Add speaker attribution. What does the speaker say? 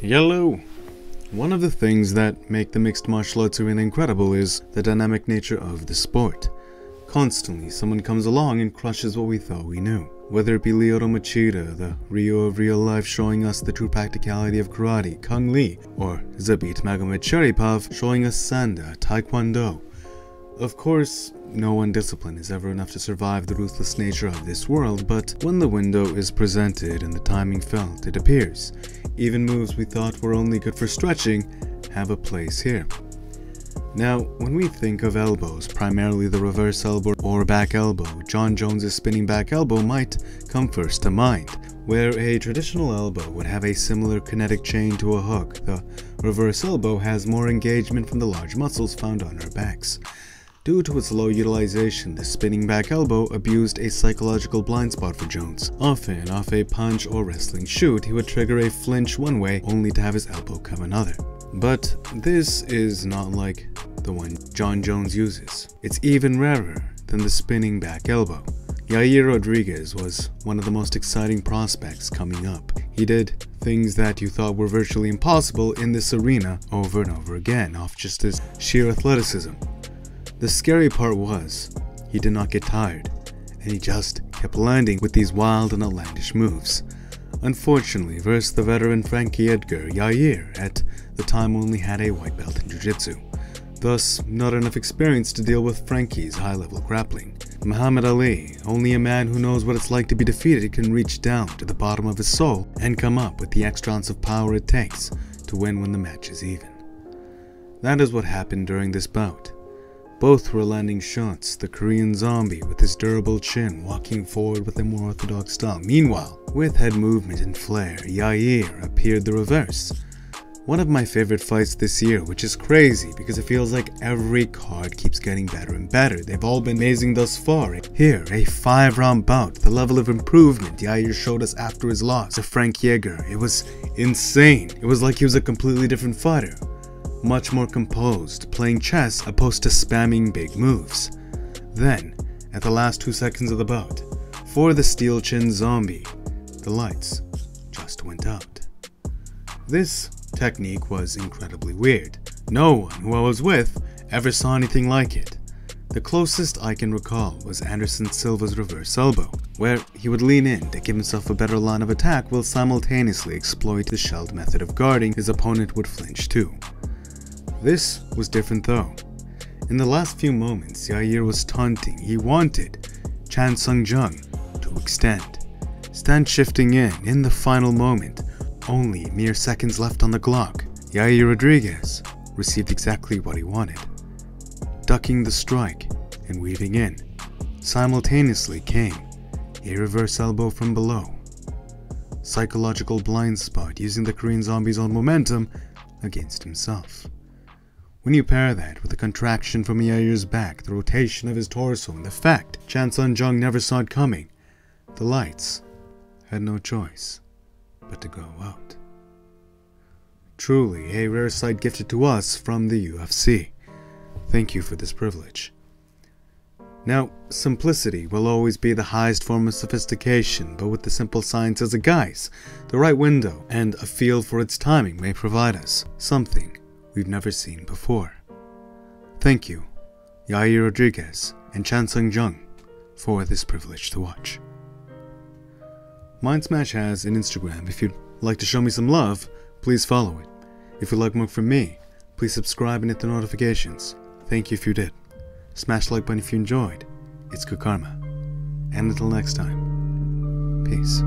Speaker 1: Hello! One of the things that make the mixed martial arts arena incredible is the dynamic nature of the sport. Constantly, someone comes along and crushes what we thought we knew. Whether it be Lyoto Machida, the Ryo of real life showing us the true practicality of karate, Kung Lee, or Zabit Magomed Sharipov showing us Sanda, Taekwondo. Of course, no one discipline is ever enough to survive the ruthless nature of this world, but when the window is presented and the timing felt, it appears. Even moves we thought were only good for stretching have a place here. Now, when we think of elbows, primarily the reverse elbow or back elbow, Jon Jones' spinning back elbow might come first to mind. Where a traditional elbow would have a similar kinetic chain to a hook, the reverse elbow has more engagement from the large muscles found on our backs. Due to its low utilization, the spinning back elbow abused a psychological blind spot for Jones. Often, off a punch or wrestling shoot, he would trigger a flinch one way only to have his elbow come another. But this is not like the one Jon Jones uses. It's even rarer than the spinning back elbow. Yair Rodriguez was one of the most exciting prospects coming up. He did things that you thought were virtually impossible in this arena over and over again, off just his sheer athleticism. The scary part was, he did not get tired, and he just kept landing with these wild and outlandish moves. Unfortunately, versus the veteran Frankie Edgar, Yair at the time only had a white belt in jiu-jitsu, thus not enough experience to deal with Frankie's high-level grappling. Muhammad Ali, only a man who knows what it's like to be defeated, can reach down to the bottom of his soul and come up with the extra ounce of power it takes to win when the match is even. That is what happened during this bout. Both were landing shots, the Korean zombie with his durable chin walking forward with a more orthodox style. Meanwhile, with head movement and flair, Yair appeared the reverse. One of my favorite fights this year, which is crazy because it feels like every card keeps getting better and better. They've all been amazing thus far. Here, a 5-round bout, the level of improvement Yair showed us after his loss to Frank Yeager. It was insane. It was like he was a completely different fighter. Much more composed, playing chess opposed to spamming big moves. Then, at the last 2 seconds of the bout, for the steel chin zombie, the lights just went out. This technique was incredibly weird. No one who I was with ever saw anything like it. The closest I can recall was Anderson Silva's reverse elbow, where he would lean in to give himself a better line of attack while simultaneously exploit the shelled method of guarding his opponent would flinch too. This was different though. In the last few moments, Yair was taunting. He wanted Chan Sung Jung to extend. Stand shifting in the final moment, only mere seconds left on the clock. Yair Rodriguez received exactly what he wanted. Ducking the strike and weaving in, simultaneously came a reverse elbow from below. Psychological blind spot using the Korean zombie's own momentum against himself. When you pair that with the contraction from Yair's back, the rotation of his torso, and the fact Chan Sung Jung never saw it coming, the lights had no choice but to go out. Truly a rare sight gifted to us from the UFC. Thank you for this privilege. Now, simplicity will always be the highest form of sophistication, but with the simple science as a guise, the right window and a feel for its timing may provide us something we've never seen before. Thank you, Yair Rodriguez and Chan Sung Jung, for this privilege to watch. Mind Smash has an Instagram. If you'd like to show me some love, please follow it. If you'd like more from me, please subscribe and hit the notifications. Thank you if you did. Smash the like button if you enjoyed. It's good karma. And until next time, peace.